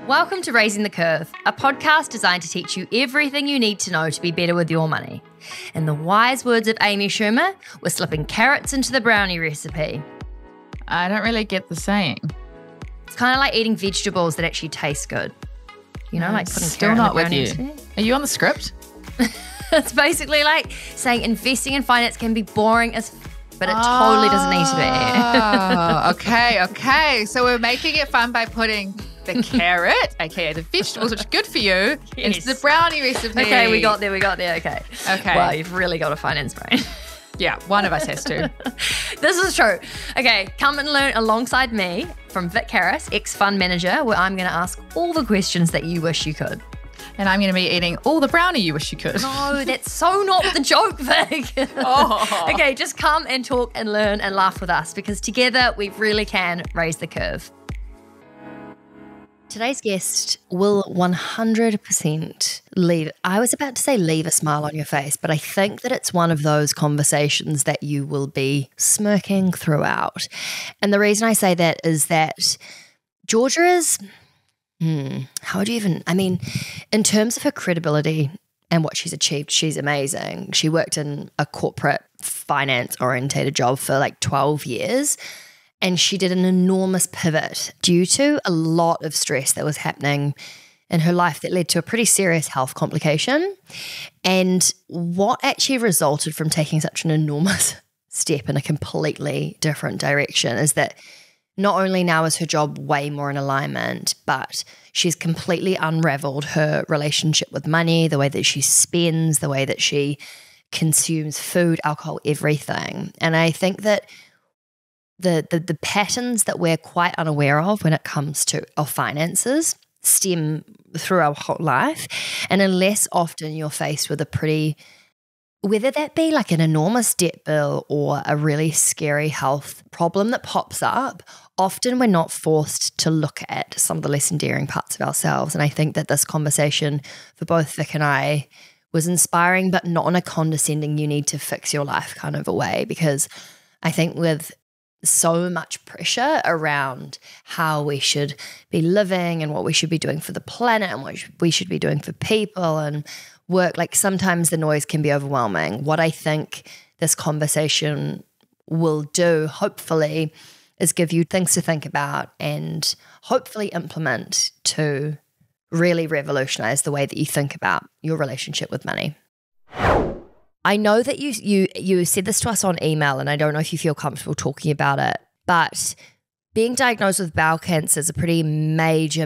Welcome to Raising the Curve, a podcast designed to teach you everything you need to know to be better with your money. In the wise words of Amy Schumer, we're slipping carrots into the brownie recipe. I don't really get the saying. It's kind of like eating vegetables that actually taste good. You know, like putting Still carrot not in the with brownie you. recipe. Are you on the script? It's basically like saying investing in finance can be boring as but it totally doesn't need to be. Okay. So we're making it fun by putting the carrot, aka the vegetables, which are good for you, into the brownie recipe. Okay, we got there, okay. Okay. Wow, you've really got a finance brain. Yeah, one of us has to. This is true. Okay, come and learn alongside me from Vic Harris, ex-fund manager, where I'm going to ask all the questions that you wish you could. And I'm going to be eating all the brownie you wish you could. No, that's so not the joke, Vic. Oh. Okay, just come and talk and learn and laugh with us because together we really can raise the curve. Today's guest will 100% leave a smile on your face, but I think that it's one of those conversations that you will be smirking throughout. And the reason I say that is that Georgia is, in terms of her credibility and what she's achieved, she's amazing. She worked in a corporate finance-orientated job for like 12 years. And she did an enormous pivot due to a lot of stress that was happening in her life that led to a pretty serious health complication. And what actually resulted from taking such an enormous step in a completely different direction is that not only now is her job way more in alignment, but she's completely unraveled her relationship with money, the way that she spends, the way that she consumes food, alcohol, everything. And I think that the patterns that we're quite unaware of when it comes to our finances stem through our whole life. And unless often you're faced with whether that be like an enormous debt bill or a really scary health problem that pops up, often we're not forced to look at some of the less endearing parts of ourselves. And I think that this conversation for both Vic and I was inspiring, but not in a condescending, you need to fix your life kind of a way, because I think with so much pressure around how we should be living and what we should be doing for the planet and what we should be doing for people and work, like sometimes the noise can be overwhelming. What I think this conversation will do, hopefully, is give you things to think about and hopefully implement to really revolutionize the way that you think about your relationship with money. I know that you said this to us on email, and I don't know if you feel comfortable talking about it, but being diagnosed with bowel cancer is a pretty major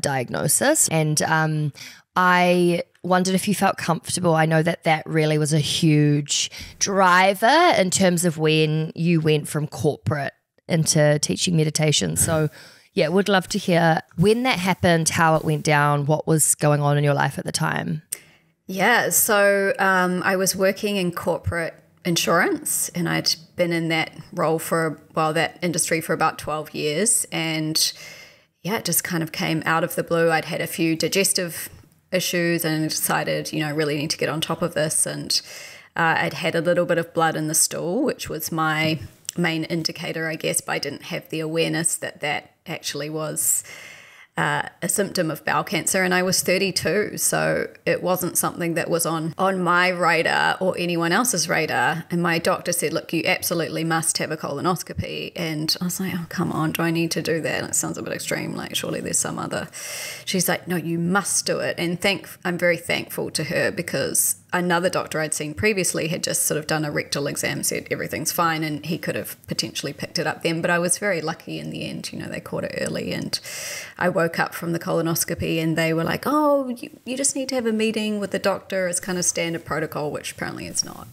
diagnosis. And I wondered if you felt comfortable. I know that really was a huge driver in terms of when you went from corporate into teaching meditation. So yeah, would love to hear when that happened, how it went down, what was going on in your life at the time. Yeah, so I was working in corporate insurance, and I'd been in that role that industry for about 12 years. And yeah, it just kind of came out of the blue. I'd had a few digestive issues and decided, really need to get on top of this. And I'd had a little bit of blood in the stool, which was my main indicator, I guess, but I didn't have the awareness that actually was a symptom of bowel cancer, and I was 32, so it wasn't something that was on my radar or anyone else's radar. And my doctor said, look, you absolutely must have a colonoscopy. And I was like, oh, come on, do I need to do that? And it sounds a bit extreme, like surely there's some other. She's like, no, you must do it. And I'm very thankful to her, because another doctor I'd seen previously had just sort of done a rectal exam, said everything's fine, and he could have potentially picked it up then. But I was very lucky in the end. They caught it early, and I woke up from the colonoscopy and they were like, oh, you just need to have a meeting with the doctor. It's kind of standard protocol, which apparently it's not.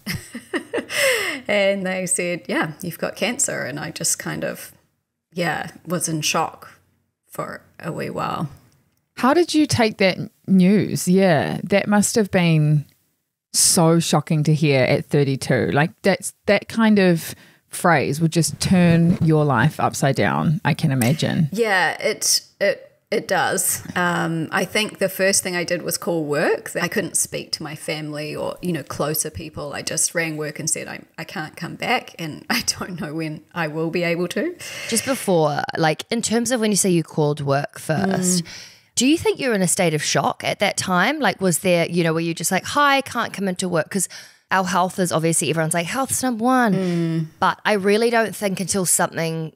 And they said, yeah, you've got cancer. And I just kind of, was in shock for a wee while. How did you take that news? Yeah, that must have been so shocking to hear at 32. Like that kind of phrase would just turn your life upside down, I can imagine. Yeah, it It does. I think the first thing I did was call work. I couldn't speak to my family or, closer people. I just rang work and said, I can't come back and I don't know when I will be able to. Just before, like in terms of when you say you called work first, do you think you were in a state of shock at that time? Like was there, were you just like, hi, can't come into work? Because our health is obviously, everyone's like, health's number one. But I really don't think until something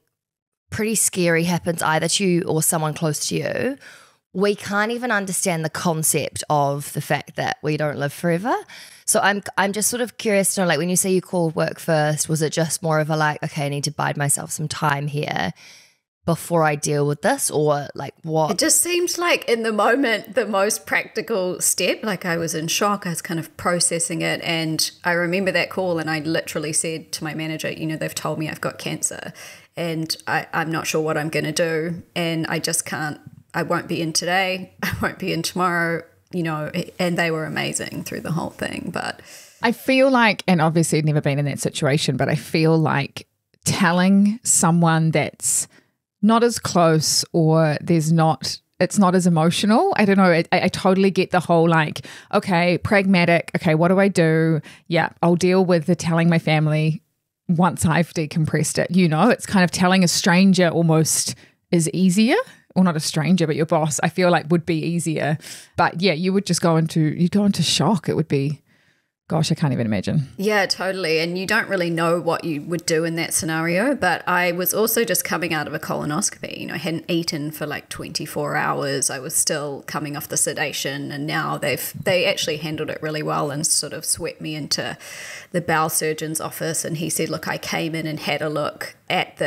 pretty scary happens either to you or someone close to you, we can't even understand the concept of the fact that we don't live forever. So I'm just sort of curious to know, like when you say you called work first, was it just more of a like, okay, I need to bide myself some time here before I deal with this, or like what? It just seemed like in the moment the most practical step. Like I was in shock. I was kind of processing it, and I remember that call and I literally said to my manager, they've told me I've got cancer and I'm not sure what I'm going to do, and I just can't. I won't be in today. I won't be in tomorrow. And they were amazing through the whole thing. But I feel like, and obviously I've never been in that situation, but I feel like telling someone that's not as close or it's not as emotional. I don't know. I totally get the whole like, okay, pragmatic. Okay, what do I do? Yeah, I'll deal with the telling my family once I've decompressed it. It's kind of telling a stranger almost is easier. Or not a stranger, but your boss, I feel like would be easier. But yeah, you'd go into shock. It would be, gosh, I can't even imagine. Yeah, totally. And you don't really know what you would do in that scenario. But I was also just coming out of a colonoscopy. I hadn't eaten for like 24 hours. I was still coming off the sedation. And now they actually handled it really well and sort of swept me into the bowel surgeon's office. And he said, look, I came in and had a look at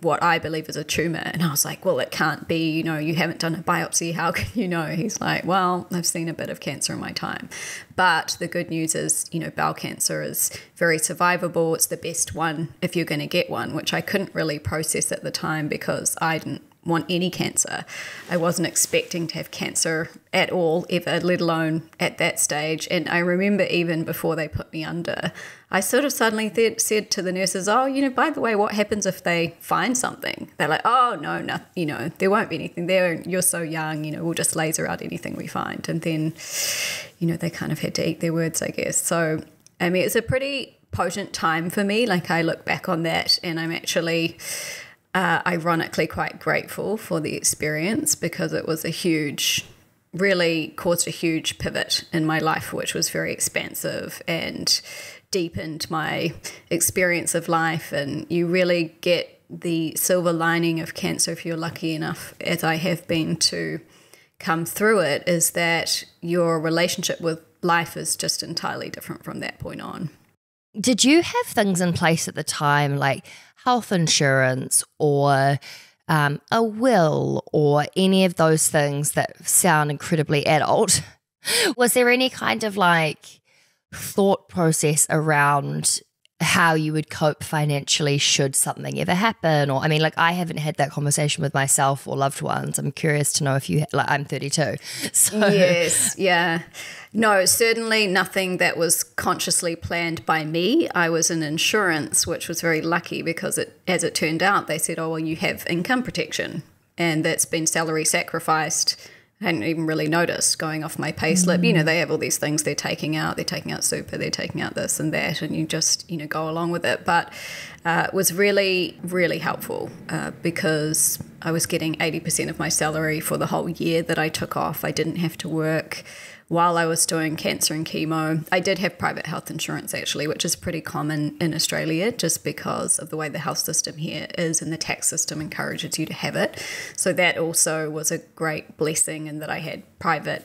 what I believe is a tumor. And I was like, well, it can't be, you haven't done a biopsy. How can you know? He's like, well, I've seen a bit of cancer in my time. But the good news is, bowel cancer is very survivable. It's the best one if you're going to get one, which I couldn't really process at the time because I didn't want any cancer. I wasn't expecting to have cancer at all, ever, let alone at that stage. And I remember even before they put me under, I sort of suddenly said to the nurses, oh, by the way, what happens if they find something? They're like, oh, no, there won't be anything there. And you're so young, we'll just laser out anything we find. And then, they kind of had to eat their words, I guess. So, I mean, it's a pretty potent time for me. Like I look back on that and I'm actually ironically quite grateful for the experience because it was really caused a huge pivot in my life, which was very expansive and deepened my experience of life. And you really get the silver lining of cancer if you're lucky enough, as I have been, to come through it, is that your relationship with life is just entirely different from that point on. Did you have things in place at the time like health insurance or a will or any of those things that sound incredibly adult? Was there any kind of like thought process around how you would cope financially should something ever happen? Or, I mean, like I haven't had that conversation with myself or loved ones. I'm curious to know if you, like I'm 32. So. Yes, yeah. No, certainly nothing that was consciously planned by me. I was in insurance, which was very lucky because as it turned out, they said, oh, well, you have income protection and that's been salary sacrificed. I hadn't even really noticed going off my pay slip. They have all these things they're taking out super, they're taking out this and that, and you just, go along with it. But it was really, really helpful because I was getting 80% of my salary for the whole year that I took off. I didn't have to work while I was doing cancer and chemo. I did have private health insurance actually, which is pretty common in Australia just because of the way the health system here is and the tax system encourages you to have it. So that also was a great blessing in that I had private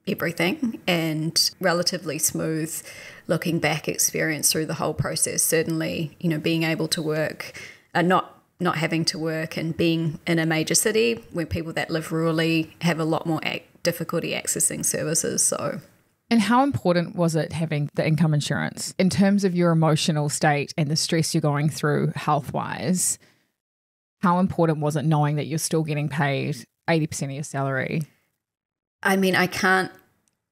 everything and relatively smooth looking back experience through the whole process. Certainly, being able to work, not having to work and being in a major city where people that live rurally have a lot more difficulty accessing services. So, and how important was it having the income insurance in terms of your emotional state and the stress you're going through health-wise? How important was it knowing that you're still getting paid 80% of your salary? I mean, I can't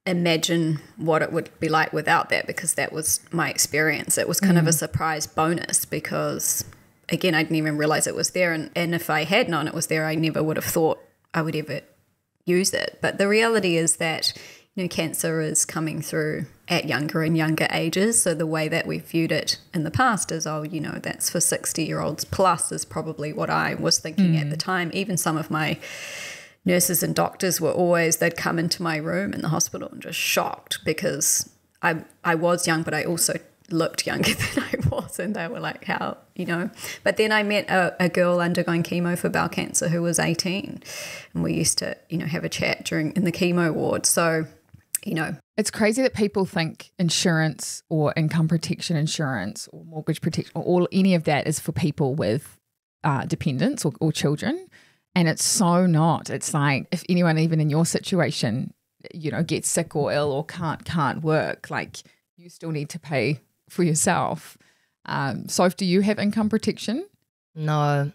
imagine what it would be like without that because that was my experience. It was kind of a surprise bonus because, again, I didn't even realize it was there. And if I had known it was there, I never would have thought I would ever use it. But the reality is that, cancer is coming through at younger and younger ages. So the way that we viewed it in the past is, that's for 60-year-olds plus is probably what I was thinking at the time. Even some of my nurses and doctors were always, they'd come into my room in the hospital and just shocked because I was young, but I also looked younger than I was, and they were like, how, But then I met a girl undergoing chemo for bowel cancer who was 18, and we used to, have a chat in the chemo ward. So, It's crazy that people think insurance or income protection insurance or mortgage protection or any of that is for people with dependents or children, and it's so not. It's like if anyone even in your situation, gets sick or ill or can't work, like you still need to pay for yourself. Soph, do you have income protection? No,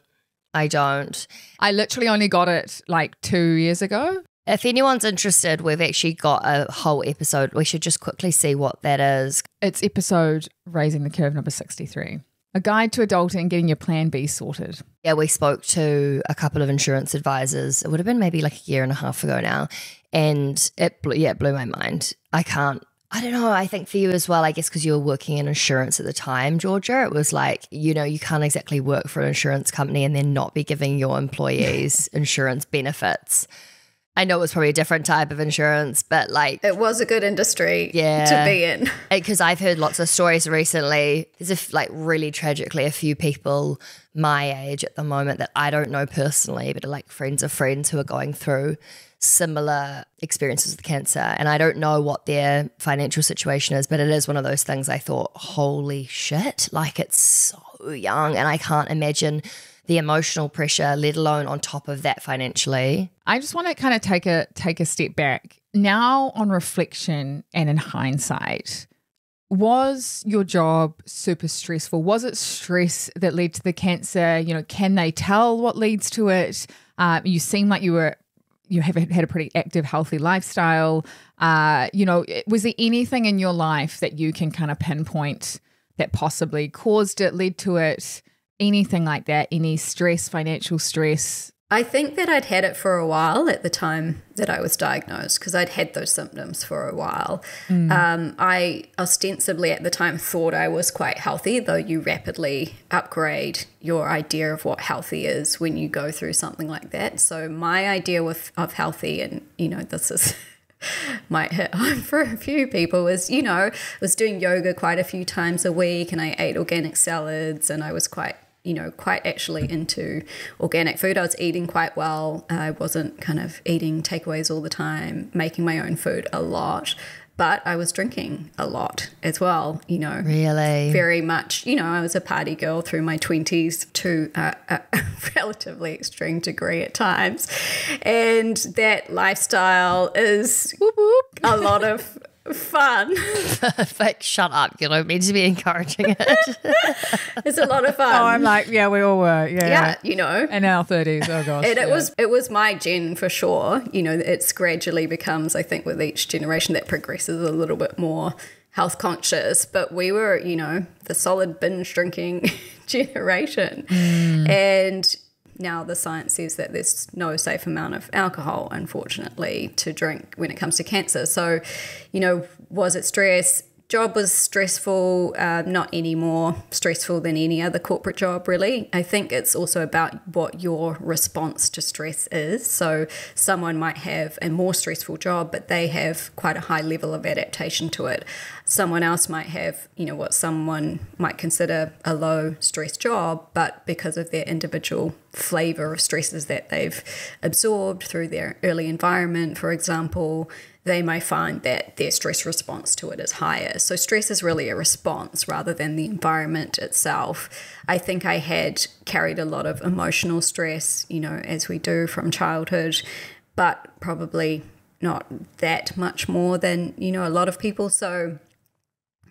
I don't. I literally only got it like 2 years ago. If anyone's interested, we've actually got a whole episode. We should just quickly see what that is. It's episode Raising the Curve number 63. A guide to adulting and getting your plan B sorted. Yeah, we spoke to a couple of insurance advisors. It would have been maybe like a year and a half ago now. And it blew my mind. I don't know. I think for you as well, I guess because you were working in insurance at the time, Georgia, it was like, you can't exactly work for an insurance company and then not be giving your employees insurance benefits. I know it was probably a different type of insurance, but like... It was a good industry to be in. Because I've heard lots of stories recently. There's really tragically a few people my age at the moment that I don't know personally, but are like friends of friends who are going through similar experiences with cancer. And I don't know what their financial situation is, but it is one of those things I thought, holy shit, like it's so young and I can't imagine the emotional pressure, let alone on top of that financially. I just want to kind of take a step back. Now on reflection and in hindsight, was your job super stressful? Was it stress that led to the cancer? Can they tell what leads to it? You seem like you have had a pretty active, healthy lifestyle. Was there anything in your life that you can kind of pinpoint that possibly caused it, led to it? Anything like that? Any stress, financial stress? I think that I'd had it for a while at the time that I was diagnosed because I'd had those symptoms for a while. I ostensibly at the time thought I was quite healthy, though you rapidly upgrade your idea of what healthy is when you go through something like that. So my idea of healthy, and this is might hit home for a few people, was was doing yoga quite a few times a week, and I ate organic salads, and I was quite actually into organic food. I was eating quite well. I wasn't kind of eating takeaways all the time, making my own food a lot, but I was drinking a lot as well, Really? Very much, I was a party girl through my 20s to a relatively extreme degree at times. And that lifestyle is a lot of fun. Like, shut up. You don't mean to be encouraging it. It's a lot of fun. Oh, I'm like, yeah, we all were. Yeah. In our 30s. Oh, gosh. And it was my gen for sure. It's gradually becomes, I think, with each generation that progresses a little bit more health conscious. But we were, the solid binge drinking generation. And now the science says that there's no safe amount of alcohol, unfortunately, to drink when it comes to cancer. So, was it stress? Job was stressful, not any more stressful than any other corporate job, really. I think it's also about what your response to stress is. So someone might have a more stressful job, but they have quite a high level of adaptation to it. Someone else might have, what someone might consider a low stress job, but because of their individual flavor of stresses that they've absorbed through their early environment, for example, they may find that their stress response to it is higher. So stress is really a response rather than the environment itself. I think I had carried a lot of emotional stress, as we do from childhood, but probably not that much more than, a lot of people. So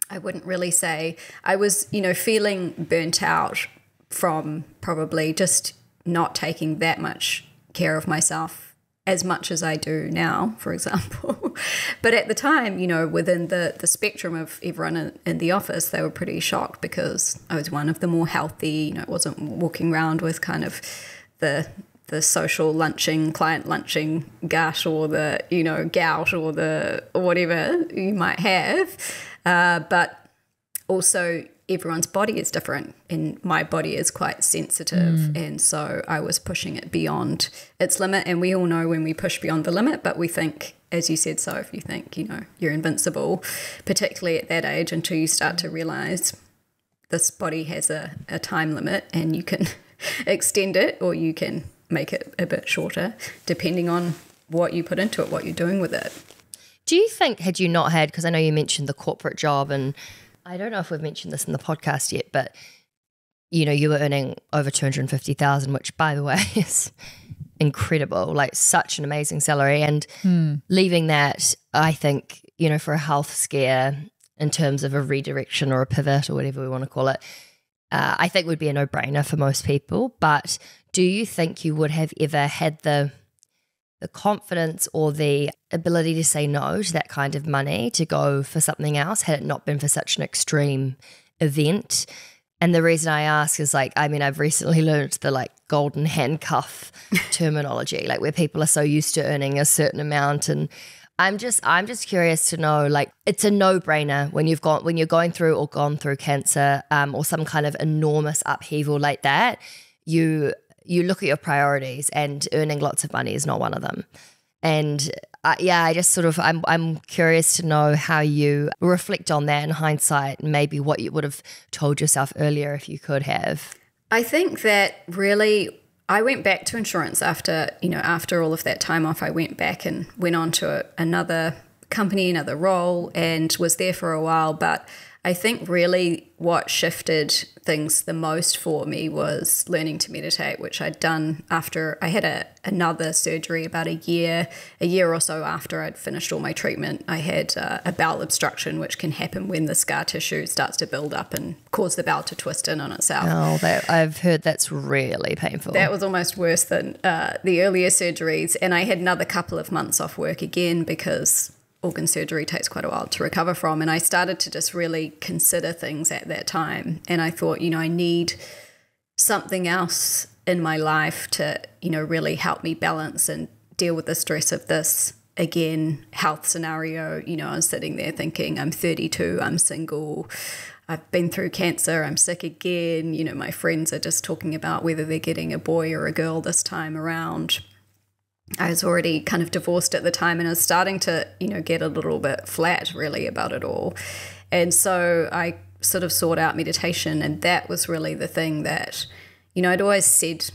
I wouldn't really say I was, feeling burnt out from probably just not taking that much care of myself as much as I do now, for example. But at the time, within the spectrum of everyone in the office, they were pretty shocked because I was one of the more healthy, wasn't walking around with kind of the the social lunching, client lunching gut or the, gout or the whatever you might have. But also everyone's body is different, and my body is quite sensitive. And so I was pushing it beyond its limit. And we all know when we push beyond the limit, but we think, as you said, so if you think, you're invincible, particularly at that age, until you start to realize this body has a time limit and you can extend it or you can make it a bit shorter, depending on what you put into it, what you're doing with it. Do you think, had you not had, because I know you mentioned the corporate job, and I don't know if we've mentioned this in the podcast yet, but you were earning over 250,000, which, by the way, is incredible, like such an amazing salary. And leaving that, I think, for a health scare in terms of a redirection or a pivot or whatever we want to call it, I think would be a no-brainer for most people. But do you think you would have ever had the confidence or the ability to say no to that kind of money to go for something else had it not been for such an extreme event? And the reason I ask is I've recently learned the golden handcuff terminology, where people are so used to earning a certain amount. And I'm just curious to know, it's a no-brainer when you're going through or gone through cancer or some kind of enormous upheaval like that, you look at your priorities, and earning lots of money is not one of them. And I just I'm curious to know how you reflect on that in hindsight, and maybe what you would have told yourself earlier if you could have. I think that really I went back to insurance after all of that time off. I went back and went on to another company, another role, and was there for a while. But I think really what shifted things the most for me was learning to meditate, which I'd done after I had another surgery about a year or so after I'd finished all my treatment. I had a bowel obstruction, which can happen when the scar tissue starts to build up and cause the bowel to twist in on itself. Oh, I've heard that's really painful. That was almost worse than the earlier surgeries. And I had another couple of months off work again because organ surgery takes quite a while to recover from. And I started to just really consider things at that time. And I thought, I need something else in my life to, really help me balance and deal with the stress of this, again, health scenario. I was sitting there thinking, I'm 32, I'm single, I've been through cancer, I'm sick again. My friends are just talking about whether they're getting a boy or a girl this time around. I was already kind of divorced at the time, and I was starting to, get a little bit flat really about it all. And so I sort of sought out meditation, and that was really the thing that, I'd always said,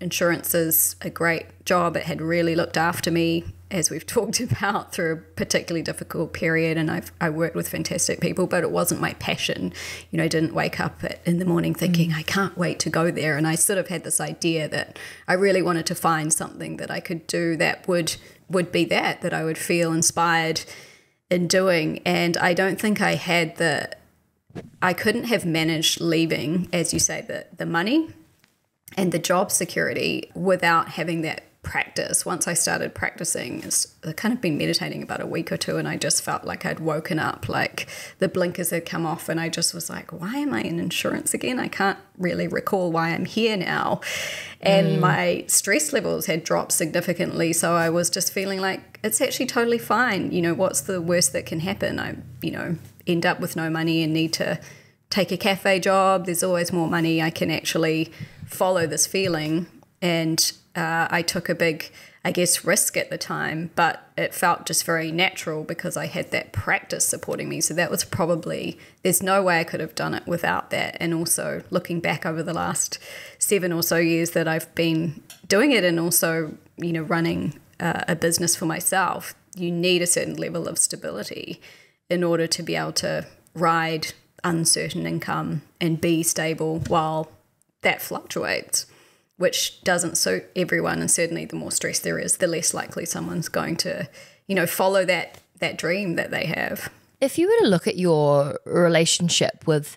insurance is a great job. It had really looked after me, as we've talked about, through a particularly difficult period, and I worked with fantastic people, but it wasn't my passion. I didn't wake up in the morning thinking, I can't wait to go there. And I sort of had this idea that I really wanted to find something that I could do that would be that I would feel inspired in doing. And I don't think I had I couldn't have managed leaving, as you say, the money and the job security without having that practice. Once I started practicing, I've kind of been meditating about a week or two, and I just felt like I'd woken up, like the blinkers had come off, and I just was like, why am I in insurance again? I can't really recall why I'm here now. And my stress levels had dropped significantly, so I was just feeling like it's actually totally fine. What's the worst that can happen? I, end up with no money and need to take a cafe job. There's always more money. I can actually follow this feeling. And I took a big, risk at the time, but it felt just very natural because I had that practice supporting me. So that was probably, there's no way I could have done it without that. And also looking back over the last 7 or so years that I've been doing it, and also, running a business for myself, you need a certain level of stability in order to be able to ride uncertain income and be stable while that fluctuates, which doesn't suit everyone. And certainly the more stress there is, the less likely someone's going to, follow that dream that they have. If you were to look at your relationship with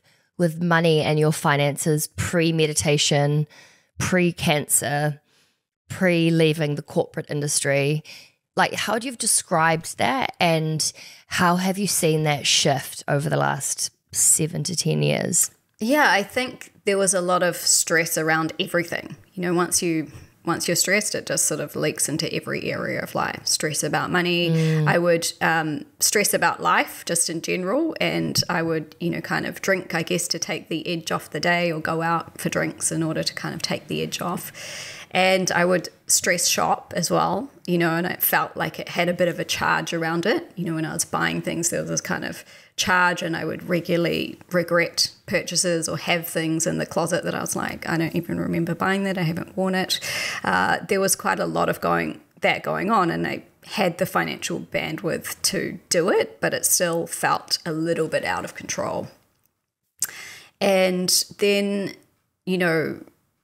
money and your finances pre-meditation, pre-cancer, pre-leaving the corporate industry, how would you have described that, and how have you seen that shift over the last 7 to 10 years? Yeah, I think there was a lot of stress around everything. Once you once you're stressed, it just sort of leaks into every area of life. Stress about money. I would stress about life just in general. And I would, kind of drink, I guess, to take the edge off the day, or go out for drinks in order to kind of take the edge off. And I would stress shop as well, and it felt like it had a bit of a charge around it. When I was buying things, there was this kind of charge, and I would regularly regret purchases or have things in the closet that I was like, I don't even remember buying that. I haven't worn it. There was quite a lot of going on, and I had the financial bandwidth to do it, but it still felt a little bit out of control. And then,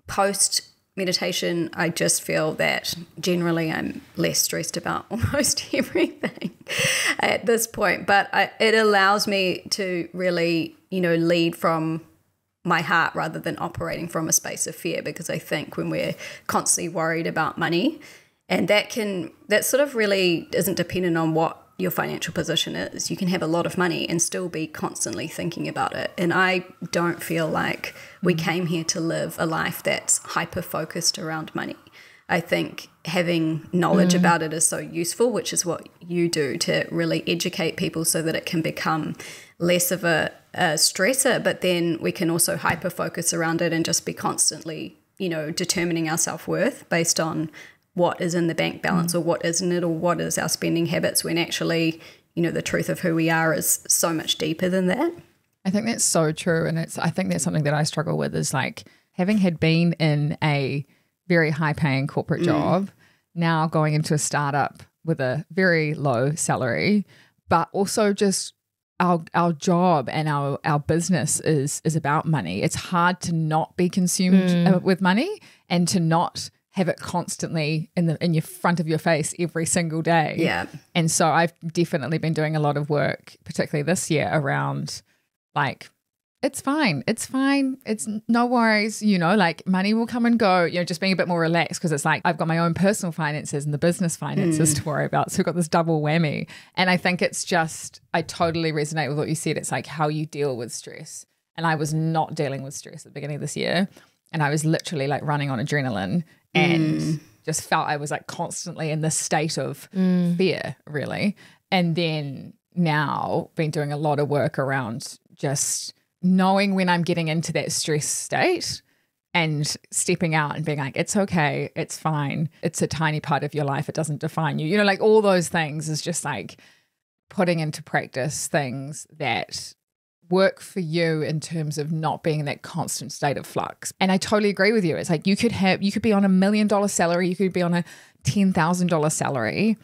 post meditation, I just feel that generally I'm less stressed about almost everything at this point. But it allows me to really, lead from my heart rather than operating from a space of fear, because I think when we're constantly worried about money, and that sort of really isn't dependent on what your financial position is. You can have a lot of money and still be constantly thinking about it. And I don't feel like we came here to live a life that's hyper-focused around money. I think having knowledge about it is so useful, which is what you do to really educate people so that it can become less of a stressor, but then we can also hyper-focus around it and just be constantly, determining our self-worth based on what is in the bank balance or what isn't it, or what is our spending habits, when actually, the truth of who we are is so much deeper than that. I think that's so true. And I think that's something that I struggle with, is like having had been in a very high paying corporate job, now going into a startup with a very low salary, but also just our job and our business is about money. It's hard to not be consumed with money and to not have it constantly in your front of your face every single day. Yeah. And so I've definitely been doing a lot of work, particularly this year, around like, it's fine. It's no worries, like money will come and go, just being a bit more relaxed, because it's like I've got my own personal finances and the business finances to worry about. So we've got this double whammy. And I think it's just, I totally resonate with what you said. It's like how you deal with stress. And I was not dealing with stress at the beginning of this year. And I was literally like running on adrenaline and just felt I was like constantly in this state of fear, really. And then now been doing a lot of work around just knowing when I'm getting into that stress state and stepping out and being like, it's okay, it's fine, it's a tiny part of your life, it doesn't define you. Like all those things is just like putting into practice things that work for you in terms of not being in that constant state of flux. And I totally agree with you. It's like you could be on $1 million salary, you could be on a $10,000 salary,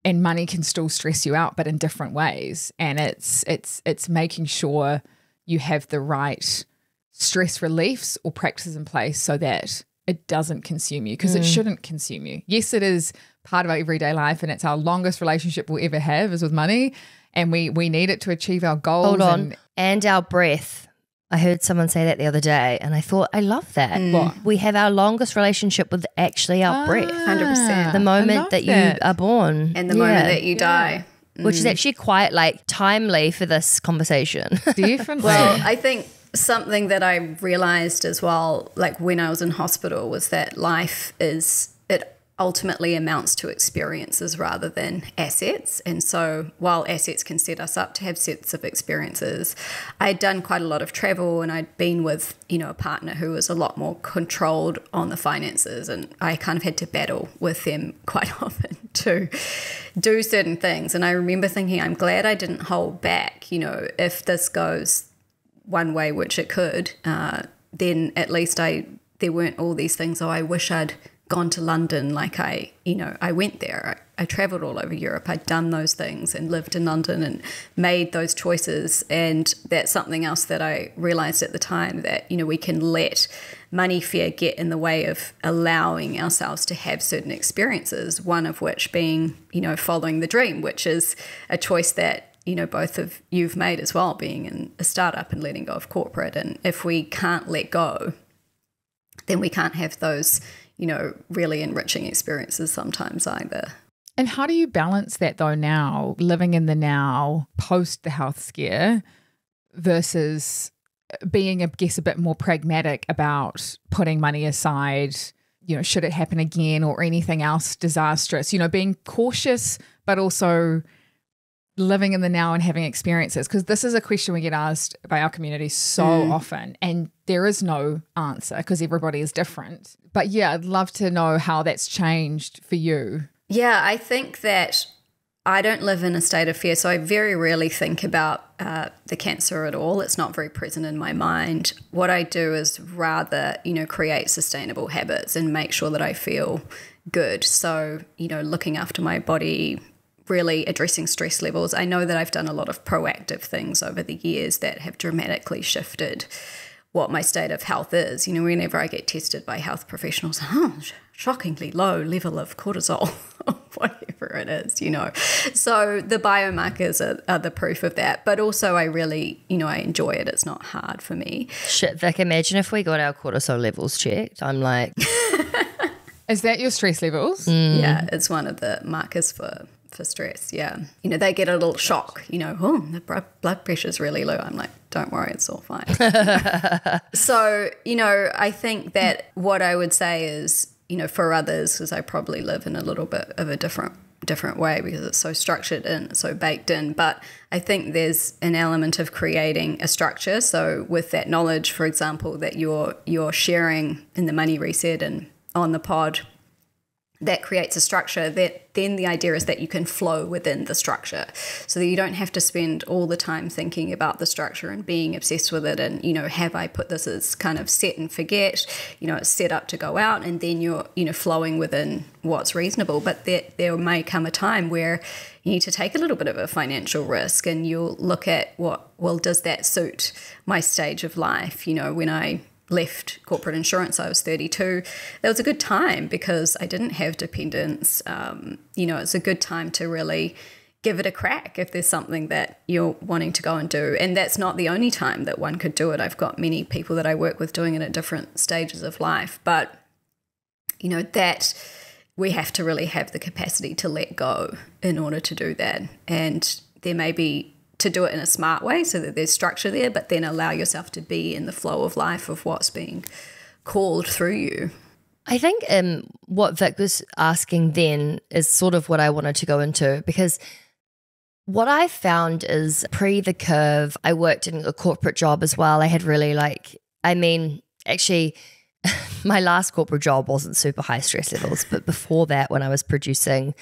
and money can still stress you out, but in different ways. And it's making sure you have the right stress reliefs or practices in place so that it doesn't consume you, because it shouldn't consume you. Yes, it is part of our everyday life, and it's our longest relationship we'll ever have is with money. And we need it to achieve our goals. Hold on. And our breath. I heard someone say that the other day, and I thought, I love that. What? We have our longest relationship with actually our breath. 100%. The moment that you are born. And the moment that you die. Which is actually quite like timely for this conversation. Definitely. Well, I think something that I realized as well, like when I was in hospital, was that life it ultimately amounts to experiences rather than assets. And so while assets can set us up to have sets of experiences, I'd done quite a lot of travel, and I'd been with, a partner who was a lot more controlled on the finances, and I kind of had to battle with them quite often to do certain things. And I remember thinking, I'm glad I didn't hold back. If this goes one way, which it could, then at least there weren't all these things, I wish I'd gone to London, like I went there. I traveled all over Europe. I'd done those things and lived in London and made those choices. And that's something else that I realized at the time, that, we can let money fear get in the way of allowing ourselves to have certain experiences, one of which being, following the dream, which is a choice that, both of you've made as well, being in a startup and letting go of corporate. And if we can't let go, then we can't have those really enriching experiences sometimes either. And how do you balance that though now, living in the now, post the health scare, versus being, I guess, a bit more pragmatic about putting money aside, should it happen again or anything else disastrous, being cautious, but also living in the now and having experiences. Because this is a question we get asked by our community so often, and there is no answer because everybody is different. But yeah, I'd love to know how that's changed for you. Yeah, I think that I don't live in a state of fear, so I very rarely think about the cancer at all. It's not very present in my mind. What I do is rather, create sustainable habits and make sure that I feel good. So, looking after my body, really addressing stress levels. I know that I've done a lot of proactive things over the years that have dramatically shifted what my state of health is. Whenever I get tested by health professionals, shockingly low level of cortisol, whatever it is, So the biomarkers are the proof of that. But also I really, I enjoy it. It's not hard for me. Shit, Vic, imagine if we got our cortisol levels checked. I'm like... Is that your stress levels? Yeah, it's one of the markers for stress, yeah. They get a little shock, the blood pressure's really low. I'm like, don't worry, it's all fine. So, I think that what I would say is, for others, because I probably live in a little bit of a different way because it's so structured and so baked in, but I think there's an element of creating a structure. So with that knowledge, for example, that you're sharing in the Money Reset and on the pod, that creates a structure that then the idea is that you can flow within the structure so that you don't have to spend all the time thinking about the structure and being obsessed with it and, have I put this as kind of set and forget, it's set up to go out and then you're, flowing within what's reasonable. But there may come a time where you need to take a little bit of a financial risk and you'll look at does that suit my stage of life? When I left corporate insurance, I was 32. That was a good time because I didn't have dependents. It's a good time to really give it a crack if there's something that you're wanting to go and do. And that's not the only time that one could do it. I've got many people that I work with doing it at different stages of life. But, that we have to really have the capacity to let go in order to do that. And there may be to do it in a smart way so that there's structure there, but then allow yourself to be in the flow of life of what's being called through you. I think what Vic was asking then is sort of what I wanted to go into, because what I found is pre the curve, I worked in a corporate job as well. I had really actually my last corporate job wasn't super high stress levels, but before that, when I was producing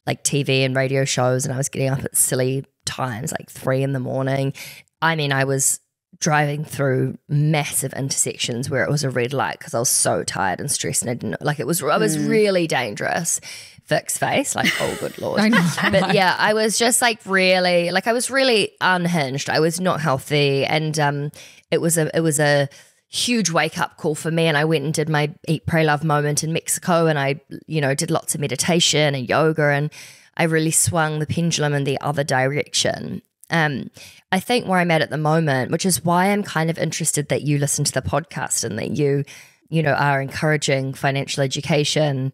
like TV and radio shows and I was getting up at silly times, like 3 a.m, I was driving through massive intersections where it was a red light because I was so tired and stressed and I didn't I was really dangerous. Vic's face, like, oh good Lord. I know. But yeah, I was just I was really unhinged. I was not healthy, and it was a huge wake up call for me. And I went and did my Eat, Pray, Love moment in Mexico, and I did lots of meditation and yoga, and I really swung the pendulum in the other direction. I think where I'm at the moment, which is why I'm kind of interested that you listen to the podcast and that you are encouraging financial education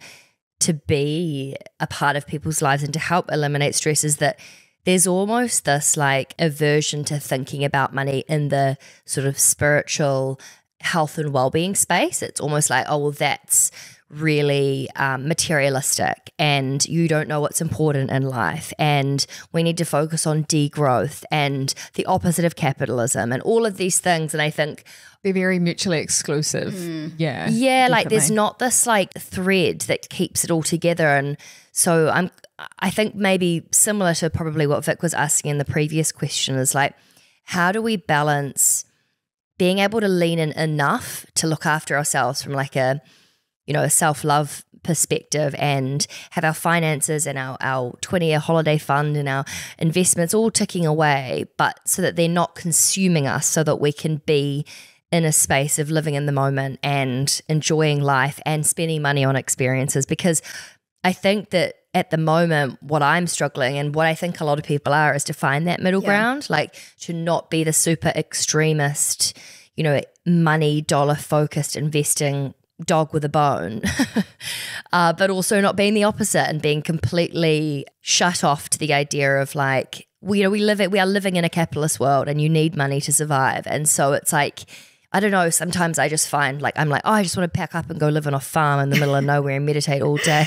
to be a part of people's lives and to help eliminate stress, is that there's almost this aversion to thinking about money in the sort of spiritual health and well-being space. It's almost like, oh, well, that's really materialistic and you don't know what's important in life, and we need to focus on degrowth and the opposite of capitalism and all of these things. And I think they're very mutually exclusive. Yeah, definitely. There's not this thread that keeps it all together. And so I think maybe similar to probably what Vic was asking in the previous question is how do we balance being able to lean in enough to look after ourselves from a self-love perspective and have our finances and our 20-year holiday fund and our investments all ticking away, but so that they're not consuming us, so that we can be in a space of living in the moment and enjoying life and spending money on experiences. Because I think that at the moment, what I'm struggling and what I think a lot of people are is to find that middle ground, to not be the super extremist, money, dollar focused investing dog with a bone, but also not being the opposite and being completely shut off to the idea of we are living in a capitalist world and you need money to survive. And so it's I I don't know, sometimes I just find like, I'm like, oh, I just want to pack up and go live on a farm in the middle of nowhere and meditate all day.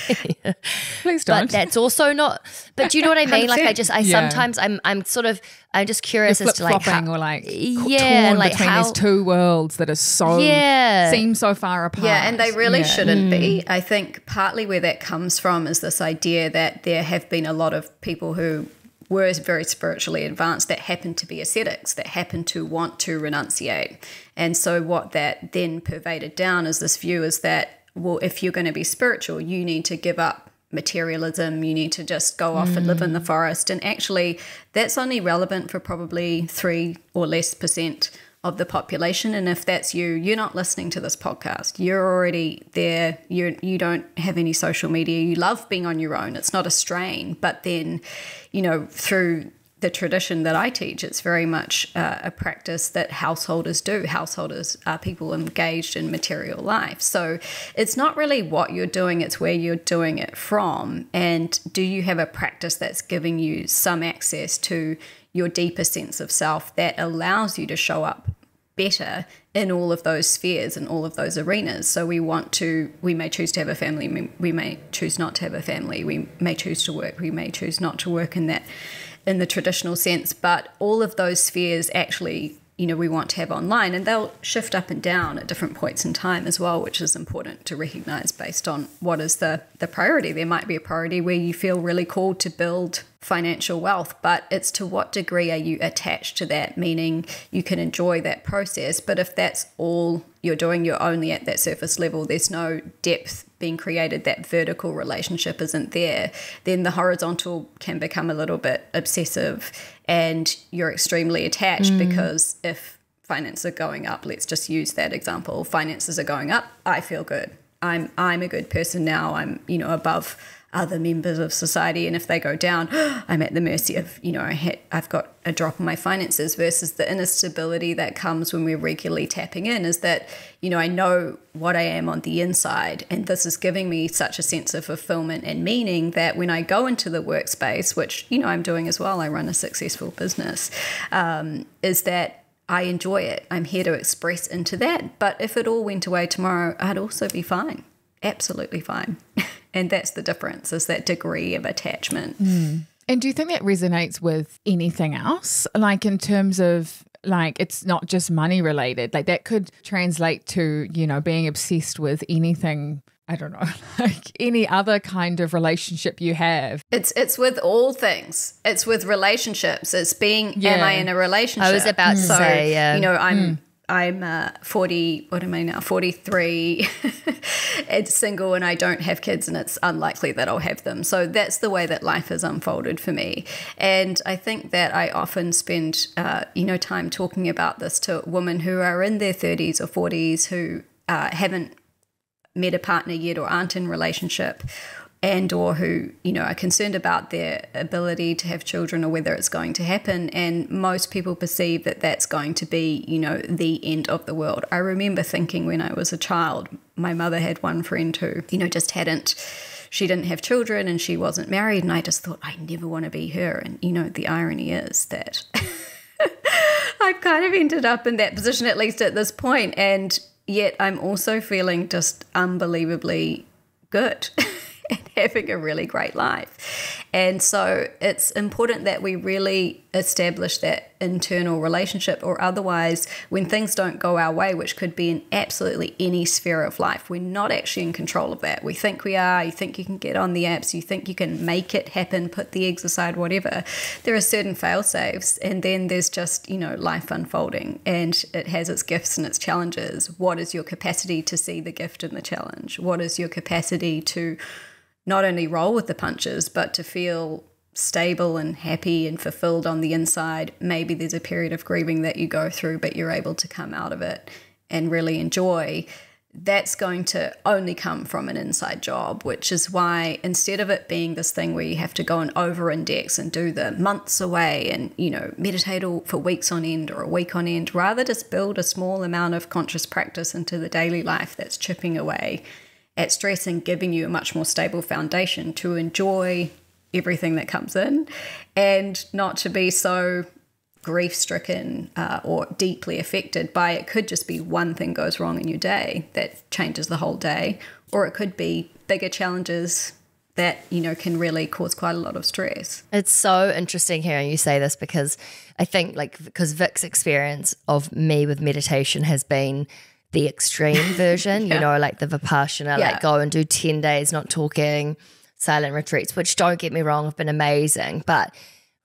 Please don't. But that's also not, but do you know what I mean? Like sometimes I'm just curious as to like how, or like yeah, torn like between how, these two worlds that are so, seem so far apart. Yeah, and they really shouldn't be. I think partly where that comes from is this idea that there have been a lot of people who were very spiritually advanced that happen to be ascetics, that happen to want to renunciate. And so what that then pervaded down is this view is that, well, if you're going to be spiritual, you need to give up materialism, you need to just go off and live in the forest. And actually, that's only relevant for probably 3% or less of the population. And if that's you, you're not listening to this podcast. You're already there. You don't have any social media. You love being on your own. It's not a strain. But then, you know, through the tradition that I teach, it's very much a practice that householders do. Householders are people engaged in material life. So it's not really what you're doing, it's where you're doing it from. And do you have a practice that's giving you some access to your deeper sense of self that allows you to show up better in all of those spheres and all of those arenas? So we may choose to have a family, we may choose not to have a family, we may choose to work, we may choose not to work in the traditional sense, but all of those spheres actually, you know, we want to have online, and they'll shift up and down at different points in time as well, which is important to recognize based on what is the priority. There might be a priority where you feel really called to build financial wealth, but it's to what degree are you attached to that, meaning you can enjoy that process. But if that's all you're doing, you're only at that surface level, there's no depth being created, that vertical relationship isn't there, then the horizontal can become a little bit obsessive and you're extremely attached because if finances are going up, let's just use that example, finances are going up, I feel good. I'm a good person now, I'm, you know, above other members of society, and if they go down, I'm at the mercy of, you know, I've got a drop in my finances, versus the inner stability that comes when we're regularly tapping in is that, you know, I know what I am on the inside, and this is giving me such a sense of fulfillment and meaning that when I go into the workspace, which, you know, I'm doing as well, I run a successful business, is that I enjoy it. I'm here to express into that. But if it all went away tomorrow, I'd also be fine. Absolutely fine. And that's the difference, is that degree of attachment. And do you think that resonates with anything else? Like in terms of, like, it's not just money related, like that could translate to, you know, being obsessed with anything, I don't know, like any other kind of relationship you have. It's with all things. It's with relationships. It's being, am I in a relationship? I was about to say, yeah. You know, I'm 40, what am I now, 43, it's single, and I don't have kids, and it's unlikely that I'll have them. So that's the way that life has unfolded for me. And I think that I often spend, you know, time talking about this to women who are in their 30s or 40s who haven't met a partner yet or aren't in relationship, and or who, you know, are concerned about their ability to have children or whether it's going to happen. And most people perceive that that's going to be, you know, the end of the world. I remember thinking when I was a child, my mother had one friend who, you know, just she didn't have children and she wasn't married, and I just thought, I never want to be her. And, you know, the irony is that I've kind of ended up in that position, at least at this point, and yet I'm also feeling just unbelievably good and having a really great life. And so it's important that we really establish that internal relationship, or otherwise when things don't go our way, which could be in absolutely any sphere of life, we're not actually in control of that. We think we are. You think you can get on the apps, you think you can make it happen, put the eggs aside, whatever. There are certain fail safes, and then there's just, you know, life unfolding, and it has its gifts and its challenges. What is your capacity to see the gift in the challenge? What is your capacity to not only roll with the punches, but to feel stable and happy and fulfilled on the inside? Maybe there's a period of grieving that you go through, but you're able to come out of it and really enjoy. That's going to only come from an inside job, which is why instead of it being this thing where you have to go and over-index and do the months away and, you know, meditate for weeks on end or a week on end, rather just build a small amount of conscious practice into the daily life that's chipping away at stress and giving you a much more stable foundation to enjoy everything that comes in, and not to be so grief-stricken or deeply affected by, it could just be one thing goes wrong in your day that changes the whole day, or it could be bigger challenges that, you know, can really cause quite a lot of stress. It's so interesting hearing you say this, because I think, like, because Vic's experience of me with meditation has been the extreme version, you know, like the Vipassana, like go and do 10 days not talking, silent retreats, which, don't get me wrong, have been amazing. But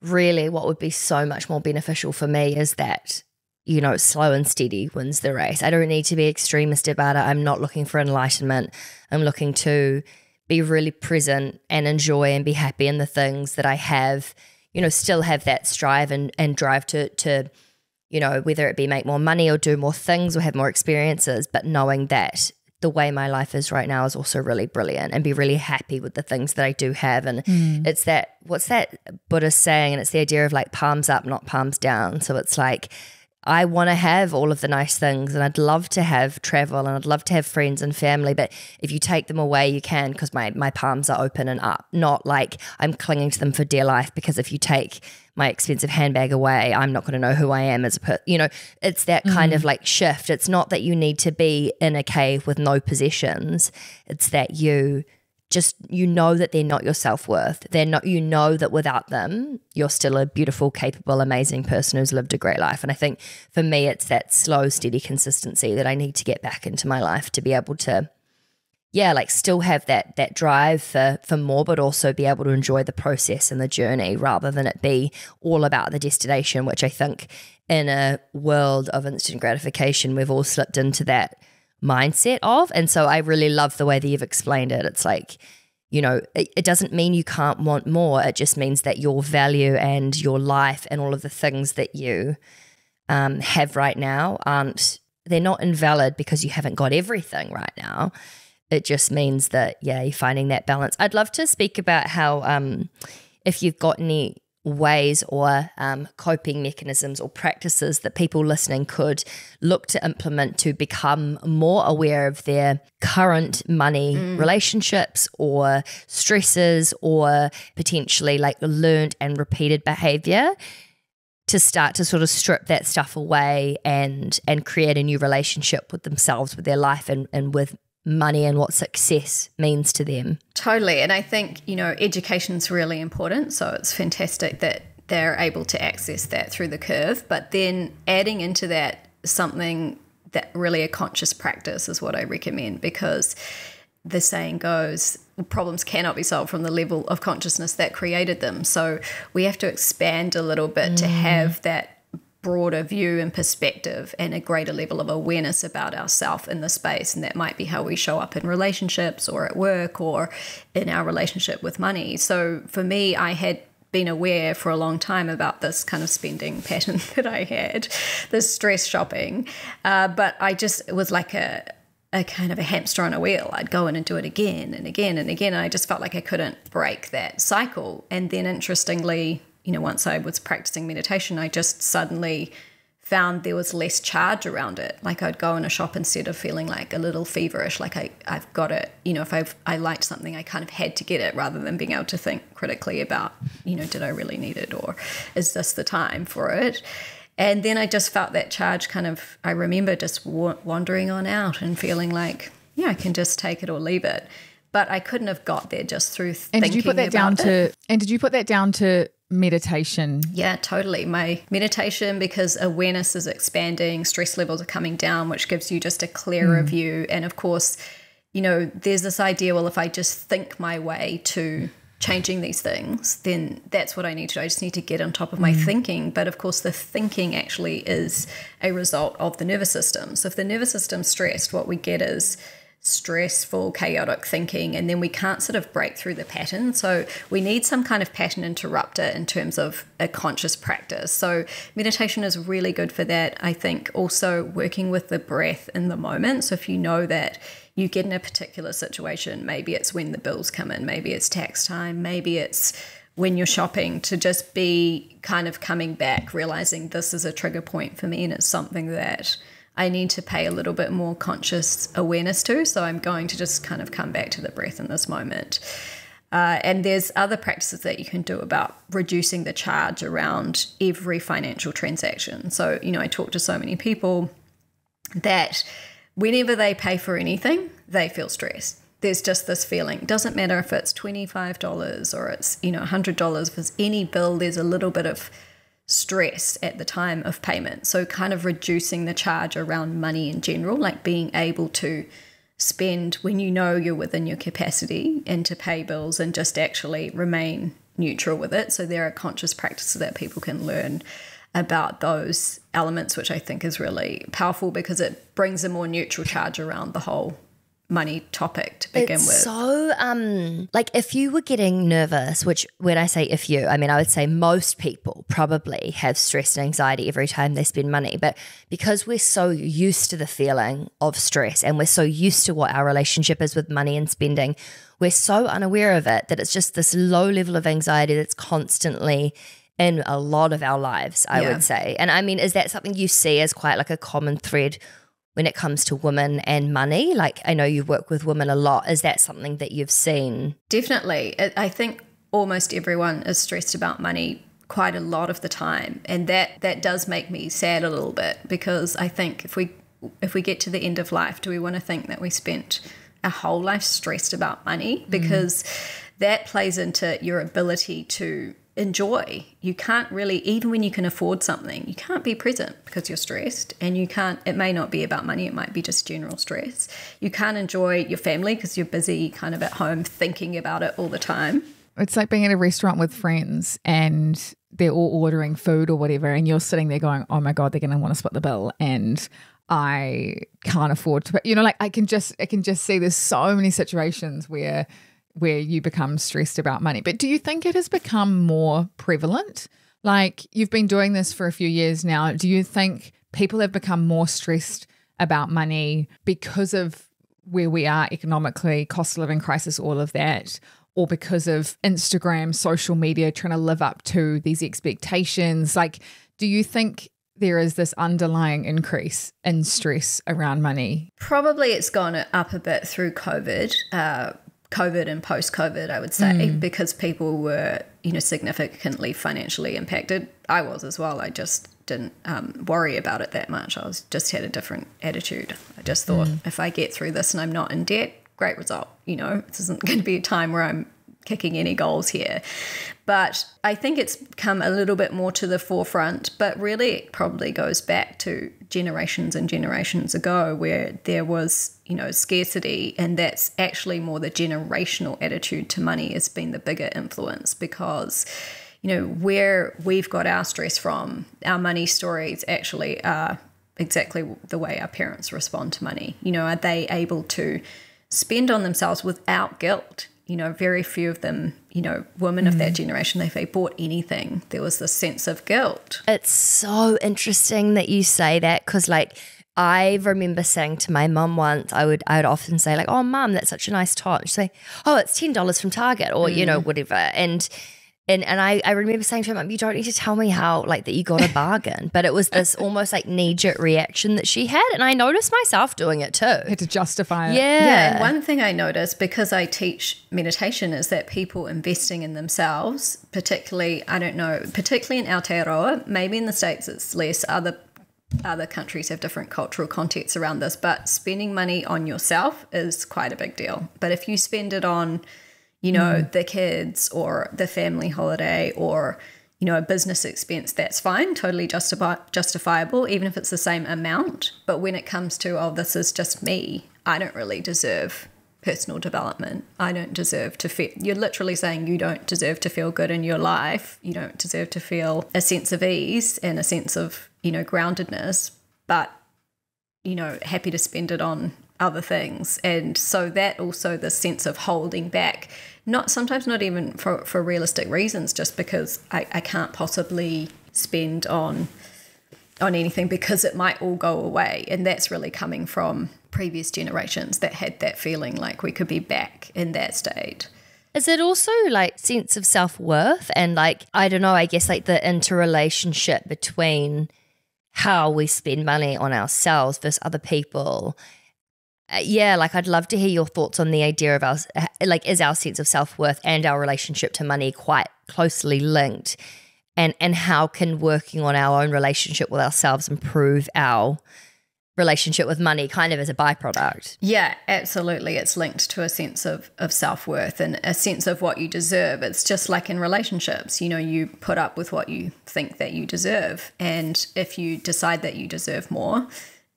really what would be so much more beneficial for me is that, you know, slow and steady wins the race. I don't need to be extremist about it. I'm not looking for enlightenment. I'm looking to be really present and enjoy and be happy in the things that I have, you know, still have that strive and drive to, you know, whether it be make more money or do more things or have more experiences, but knowing that the way my life is right now is also really brilliant, and be really happy with the things that I do have. And it's that, what's that Buddhist saying? And it's the idea of like palms up, not palms down. So it's like, I want to have all of the nice things, and I'd love to have travel, and I'd love to have friends and family, but if you take them away, you can, because my palms are open and up, not like I'm clinging to them for dear life, because if you take my expensive handbag away, I'm not going to know who I am as a you know, it's that kind of like shift. It's not that you need to be in a cave with no possessions. It's that you know that they're not your self-worth. They're not, you know that without them, you're still a beautiful, capable, amazing person who's lived a great life. And I think for me, it's that slow, steady consistency that I need to get back into my life to be able to, like still have that drive for more, but also be able to enjoy the process and the journey rather than it be all about the destination, which I think in a world of instant gratification, we've all slipped into that mindset of. And so I really love the way that you've explained it. It's like, you know, it doesn't mean you can't want more. It just means that your value and your life and all of the things that you have right now they're not invalid because you haven't got everything right now. It just means that, you're finding that balance. I'd love to speak about how if you've got any ways or coping mechanisms or practices that people listening could look to implement to become more aware of their current money relationships or stresses, or potentially like learned and repeated behavior, to start to sort of strip that stuff away and create a new relationship with themselves, with their life, and with money and what success means to them. Totally. And I think, you know, education's really important. So it's fantastic that they're able to access that through the curve. But then adding into that something that really a conscious practice is what I recommend, because the saying goes, problems cannot be solved from the level of consciousness that created them. So we have to expand a little bit to have that broader view and perspective and a greater level of awareness about ourselves in the space. And that might be how we show up in relationships or at work or in our relationship with money. So for me, I had been aware for a long time about this kind of spending pattern that I had, this stress shopping. But it was like a kind of a hamster on a wheel. I'd go in and do it again and again and again. And I just felt like I couldn't break that cycle. And then interestingly, you know, once I was practicing meditation, I just suddenly found there was less charge around it. Like I'd go in a shop instead of feeling like a little feverish, like I've got it. You know, if I liked something, I kind of had to get it, rather than being able to think critically about, you know, did I really need it, or is this the time for it? And then I just felt that charge kind of, I remember just wandering on out and feeling like, I can just take it or leave it. But I couldn't have got there just through thinking about it. And did you put that down to meditation? Yeah, totally. My meditation, because awareness is expanding, stress levels are coming down, which gives you just a clearer view. And of course, you know, there's this idea, well, if I just think my way to changing these things, then that's what I need to do. I just need to get on top of my thinking. But of course, the thinking actually is a result of the nervous system. So if the nervous system's stressed, what we get is stressful, chaotic thinking, and then we can't sort of break through the pattern. So we need some kind of pattern interrupter in terms of a conscious practice. So meditation is really good for that. I think also working with the breath in the moment. So if you know that you get in a particular situation, maybe it's when the bills come in, maybe it's tax time, maybe it's when you're shopping, to just be kind of coming back, realizing this is a trigger point for me and it's something that I need to pay a little bit more conscious awareness to. So I'm going to just kind of come back to the breath in this moment. And there's other practices that you can do about reducing the charge around every financial transaction. So, I talk to so many people that whenever they pay for anything, they feel stressed. There's just this feeling. It doesn't matter if it's $25 or it's, $100. If it's any bill, there's a little bit of stress at the time of payment. So kind of reducing the charge around money in general, like being able to spend when you're within your capacity and to pay bills and just actually remain neutral with it. So there are conscious practices that people can learn about those elements, which I think is really powerful because it brings a more neutral charge around the whole money topic to begin with. So, like if you were getting nervous, which when I say if you, I mean, I would say most people probably have stress and anxiety every time they spend money. But because we're so used to the feeling of stress and we're so used to what our relationship is with money and spending, we're so unaware of it that it's just this low level of anxiety that's constantly in a lot of our lives, I would say. And I mean, is that something you see as quite like a common thread when it comes to women and money? Like I know you work with women a lot. Is that something that you've seen? Definitely. I think almost everyone is stressed about money quite a lot of the time. And that does make me sad a little bit because I think if we get to the end of life, do we want to think that we spent our whole life stressed about money? Because that plays into your ability to enjoy. You can't really, even when you can afford something, you can't be present because you're stressed, and it may not be about money, it might be just general stress. You can't enjoy your family because you're busy kind of at home thinking about it all the time. It's like being at a restaurant with friends and they're all ordering food or whatever, and you're sitting there going, oh my God, they're going to want to split the bill and I can't afford to, like I can just see there's so many situations where you become stressed about money. But do you think it has become more prevalent? Like you've been doing this for a few years now. Do you think people have become more stressed about money because of where we are economically, cost of living crisis, all of that, or because of Instagram, social media, trying to live up to these expectations? Like, do you think there is this underlying increase in stress around money? Probably it's gone up a bit through COVID and post-COVID, I would say, because people were, significantly financially impacted. I was as well. I just didn't worry about it that much. I just had a different attitude. I just thought if I get through this and I'm not in debt, great result. This isn't going to be a time where I'm kicking any goals here. But I think it's come a little bit more to the forefront, but really it probably goes back to generations and generations ago where there was, scarcity, and that's actually more the generational attitude to money has been the bigger influence because, where we've got our stress from, our money stories actually are exactly the way our parents respond to money. Are they able to spend on themselves without guilt? Very few of them, women of that generation, if they bought anything, there was this sense of guilt. It's so interesting that you say that because, like, I remember saying to my mum once, I would often say, like, oh, Mum, that's such a nice top. She'd say, oh, it's $10 from Target or, whatever. And I remember saying to her, Mum, you don't need to tell me how, like, that you got a bargain. But it was this almost like knee-jerk reaction that she had. And I noticed myself doing it too. Had to justify it. Yeah. And one thing I noticed, because I teach meditation, is that people investing in themselves, particularly in Aotearoa, maybe in the States it's less, other countries have different cultural contexts around this, but spending money on yourself is quite a big deal. But if you spend it on the kids or the family holiday or, a business expense, that's fine, totally justifiable, even if it's the same amount. But when it comes to, oh, this is just me, I don't really deserve personal development. I don't deserve to feel, you're literally saying you don't deserve to feel good in your life. You don't deserve to feel a sense of ease and a sense of, groundedness, but, happy to spend it on other things. And so that also the sense of holding back, sometimes not even for realistic reasons, just because I can't possibly spend on anything because it might all go away. And that's really coming from previous generations that had that feeling like we could be back in that state. Is it also like sense of self-worth and like, I don't know, I guess like the interrelationship between how we spend money on ourselves versus other people Yeah, like I'd love to hear your thoughts on the idea of is our sense of self-worth and our relationship to money quite closely linked? And how can working on our own relationship with ourselves improve our relationship with money kind of as a byproduct? Yeah, absolutely. It's linked to a sense of self-worth and a sense of what you deserve. It's just like in relationships, you put up with what you think that you deserve. And if you decide that you deserve more,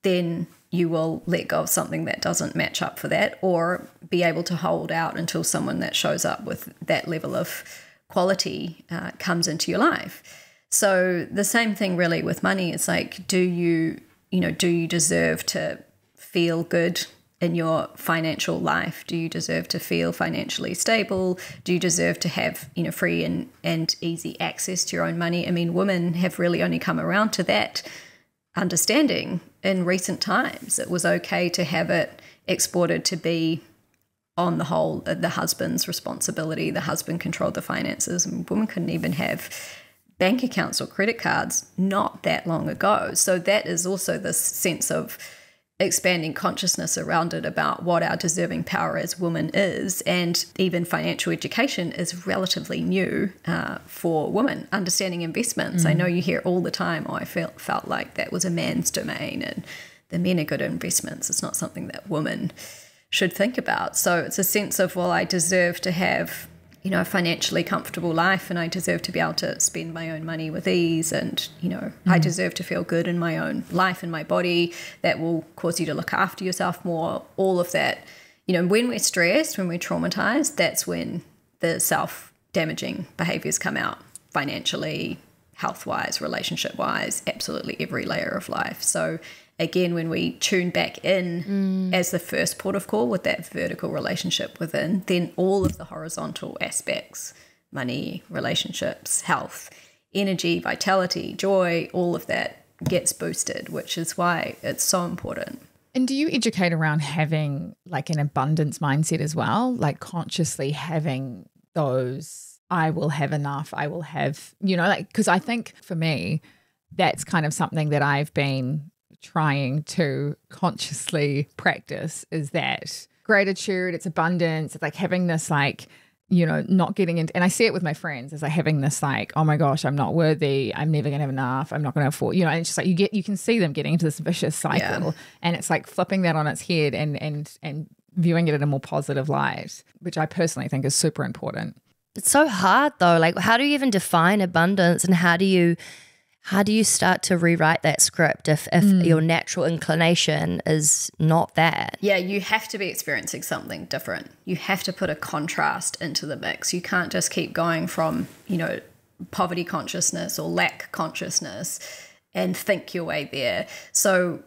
then you will let go of something that doesn't match up for that, or be able to hold out until someone that shows up with that level of quality comes into your life. So the same thing really with money. It's like, do you deserve to feel good in your financial life? Do you deserve to feel financially stable? Do you deserve to have, free and easy access to your own money? I mean, women have really only come around to that understanding in recent times. It was okay to have it exported to be, on the whole, the husband's responsibility. The husband controlled the finances, and women couldn't even have bank accounts or credit cards not that long ago. So that is also this sense of expanding consciousness around it, about what our deserving power as women is. And even financial education is relatively new for women. Understanding investments. I know you hear all the time, I felt like that was a man's domain and the men are good at investments. It's not something that women should think about. So it's a sense of, well, I deserve to have a financially comfortable life, and I deserve to be able to spend my own money with ease, and I deserve to feel good in my own life and my body. That will cause you to look after yourself more. All of that, when we're stressed, when we're traumatized, that's when the self-damaging behaviors come out, financially, health-wise, relationship-wise, absolutely every layer of life. So again, when we tune back in as the first port of call with that vertical relationship within, then all of the horizontal aspects, money, relationships, health, energy, vitality, joy, all of that gets boosted, which is why it's so important. And do you educate around having like an abundance mindset as well? Like consciously having those, I will have enough, I will have, because I think for me, that's kind of something that I've been trying to consciously practice, is that gratitude, it's abundance, it's like having this like, not getting into, and I see it with my friends as like having this like, oh my gosh, I'm not worthy, I'm never gonna have enough, I'm not gonna afford, and it's just like you can see them getting into this vicious cycle, and it's like flipping that on its head and viewing it in a more positive light, which I personally think is super important. It's so hard though. Like, how do you even define abundance, and how do you start to rewrite that script if your natural inclination is not that? Yeah, you have to be experiencing something different. You have to put a contrast into the mix. You can't just keep going from, poverty consciousness or lack consciousness and think your way there. So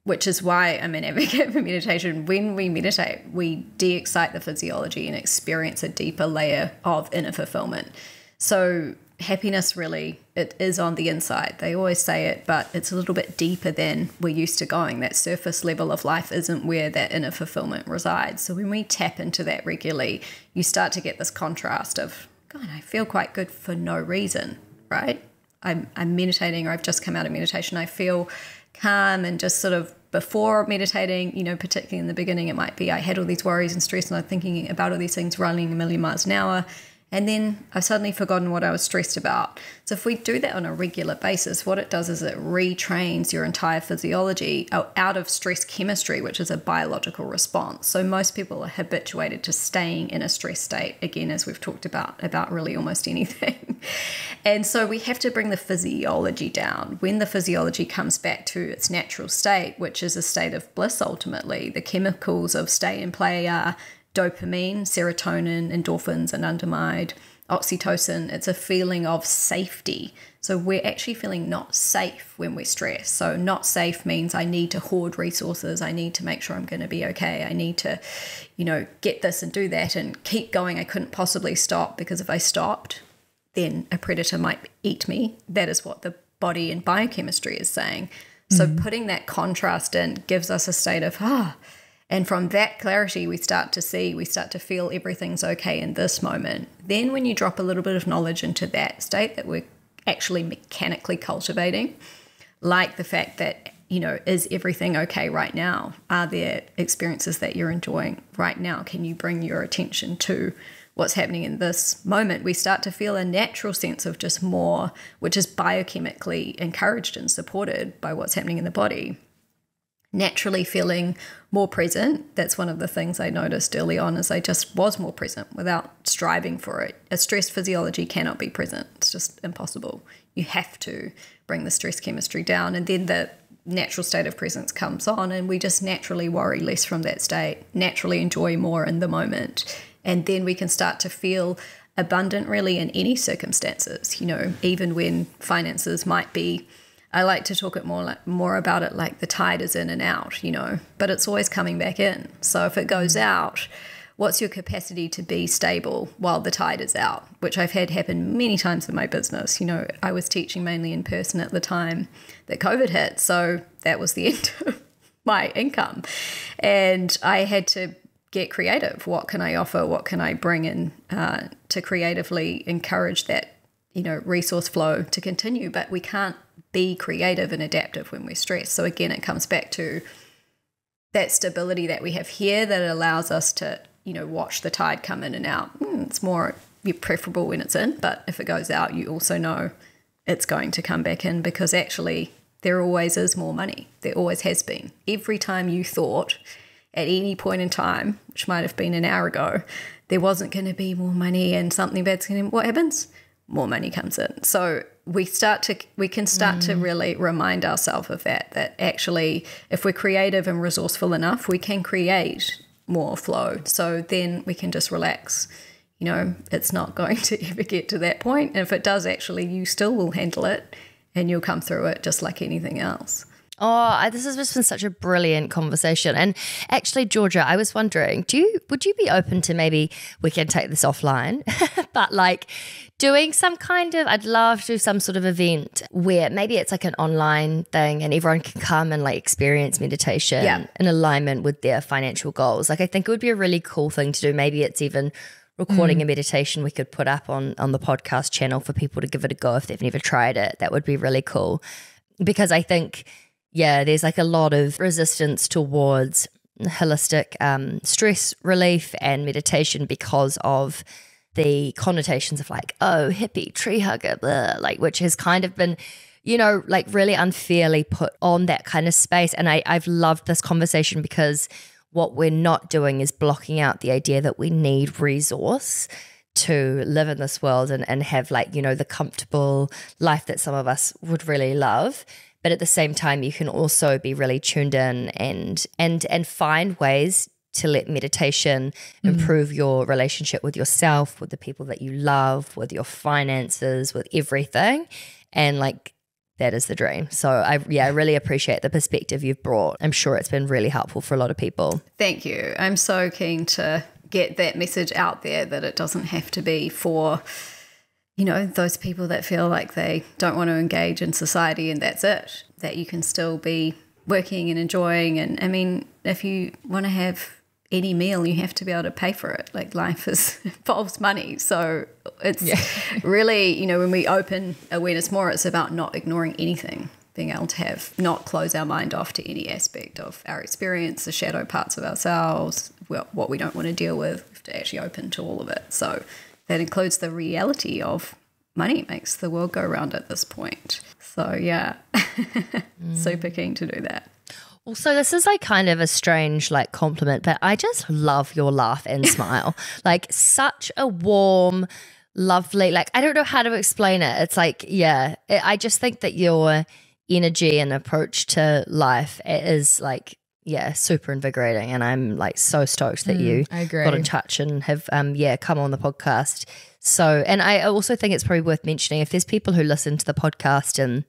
which is why I'm an advocate for meditation. When we meditate, we de-excite the physiology and experience a deeper layer of inner fulfillment. So happiness really, it is on the inside. They always say it, but it's a little bit deeper than we're used to going. That surface level of life isn't where that inner fulfillment resides. So when we tap into that regularly, you start to get this contrast of, God, I feel quite good for no reason, right? I'm meditating, or I've just come out of meditation. I feel calm, and just sort of before meditating, particularly in the beginning, it might be I had all these worries and stress and I'm thinking about all these things running a million miles an hour. And then I've suddenly forgotten what I was stressed about. So if we do that on a regular basis, what it does is it retrains your entire physiology out of stress chemistry, which is a biological response. So most people are habituated to staying in a stress state, again, as we've talked about really almost anything. And so we have to bring the physiology down. When the physiology comes back to its natural state, which is a state of bliss ultimately, the chemicals of stay and play are dopamine, serotonin, endorphins, anandamide, oxytocin. It's a feeling of safety. So we're actually feeling not safe when we're stressed. So not safe means I need to hoard resources. I need to make sure I'm going to be okay. I need to, get this and do that and keep going. I couldn't possibly stop, because if I stopped, then a predator might eat me. That is what the body and biochemistry is saying. So putting that contrast in gives us a state of, and from that clarity, we start to feel everything's okay in this moment. Then when you drop a little bit of knowledge into that state that we're actually mechanically cultivating, like the fact that is everything okay right now? Are there experiences that you're enjoying right now? Can you bring your attention to what's happening in this moment? We start to feel a natural sense of just more, which is biochemically encouraged and supported by what's happening in the body. Naturally feeling more present. That's one of the things I noticed early on, is I just was more present without striving for it. A stress physiology cannot be present. It's just impossible. You have to bring the stress chemistry down, and then the natural state of presence comes on, and we just naturally worry less from that state, naturally enjoy more in the moment. And then we can start to feel abundant really in any circumstances, even when finances might be, I like to talk more about it like the tide is in and out, but it's always coming back in. So if it goes out, what's your capacity to be stable while the tide is out, which I've had happen many times in my business. I was teaching mainly in person at the time that COVID hit. So that was the end of my income. And I had to get creative. What can I offer? What can I bring in to creatively encourage that, resource flow to continue? But we can't be creative and adaptive when we're stressed. So again, it comes back to that stability that we have here that allows us to, watch the tide come in and out. It's more preferable when it's in, but if it goes out, you also know it's going to come back in, because actually there always is more money. There always has been. Every time you thought at any point in time, which might have been an hour ago, there wasn't going to be more money and something bad's going to, what happens? More money comes in. So we can start to really remind ourselves of that actually if we're creative and resourceful enough, we can create more flow. So then we can just relax. It's not going to ever get to that point. And if it does, actually, you still will handle it and you'll come through it just like anything else. Oh, this has just been such a brilliant conversation. And actually, Georgia, I was wondering, would you be open to, maybe we can take this offline, but like doing some kind of, I'd love to do some sort of event where maybe it's like an online thing and everyone can come and like experience meditation in alignment with their financial goals. Like I think it would be a really cool thing to do. Maybe it's even recording a meditation we could put up on the podcast channel for people to give it a go if they've never tried it. That would be really cool, because I think there's like a lot of resistance towards holistic stress relief and meditation because of the connotations of like, oh, hippie, tree hugger, blah, like, which has kind of been, like really unfairly put on that kind of space. And I've loved this conversation because what we're not doing is blocking out the idea that we need resource to live in this world and have like, the comfortable life that some of us would really love. But at the same time, you can also be really tuned in and find ways to let meditation improve your relationship with yourself, with the people that you love, with your finances, with everything. And like, that is the dream. So I really appreciate the perspective you've brought. I'm sure it's been really helpful for a lot of people. Thank you. I'm so keen to get that message out there, that it doesn't have to be for those people that feel like they don't want to engage in society and that's it, that you can still be working and enjoying. And I mean, if you want to have any meal, you have to be able to pay for it. Like life involves money. So it's really, when we open awareness more, it's about not ignoring anything, being able to not close our mind off to any aspect of our experience, the shadow parts of ourselves, what we don't want to deal with. We have to actually open to all of it. So that includes the reality of money makes the world go round at this point. So super keen to do that. Also, this is like kind of a strange like compliment, but I just love your laugh and smile. Like such a warm, lovely, like I don't know how to explain it. It's like, I just think that your energy and approach to life is like, super invigorating, and I'm like so stoked that you got in touch and have come on the podcast. So, and I also think it's probably worth mentioning, if there's people who listen to the podcast and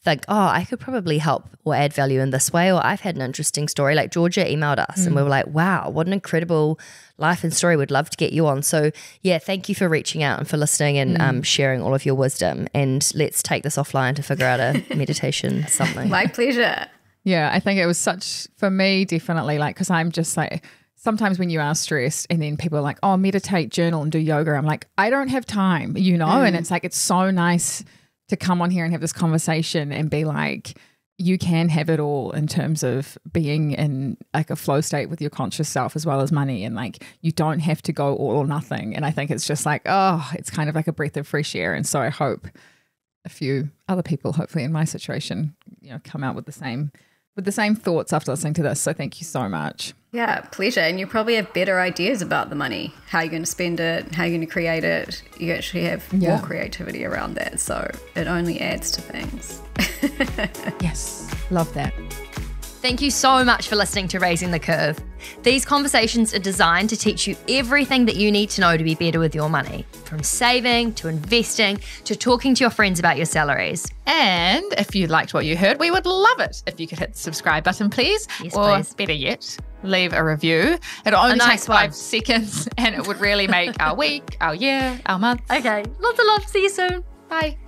think, oh, I could probably help or add value in this way, or I've had an interesting story, like Georgia emailed us and we were like, wow, what an incredible life and story, would love to get you on. So thank you for reaching out and for listening and sharing all of your wisdom, and let's take this offline to figure out a meditation something. My pleasure. Yeah, I think it was for me, definitely, like, because I'm just like, sometimes when you are stressed and then people are like, oh, meditate, journal and do yoga, I'm like, I don't have time, and it's like, it's so nice to come on here and have this conversation and be like, you can have it all in terms of being in like a flow state with your conscious self as well as money. And like, you don't have to go all or nothing. And I think it's just like, it's kind of like a breath of fresh air. And so I hope a few other people, hopefully in my situation, come out with the same thoughts after listening to this. So thank you so much. Yeah, pleasure. And you probably have better ideas about the money, how you're going to spend it, how you're going to create it. You actually have more creativity around that. So it only adds to things. Yes, love that. Thank you so much for listening to Raising the Curve. These conversations are designed to teach you everything that you need to know to be better with your money, from saving to investing to talking to your friends about your salaries. And if you liked what you heard, we would love it if you could hit the subscribe button, please. Yes, or please. Better yet, leave a review. It only takes 5 seconds and it would really make our week, our year, our month. Okay, lots of love. See you soon. Bye.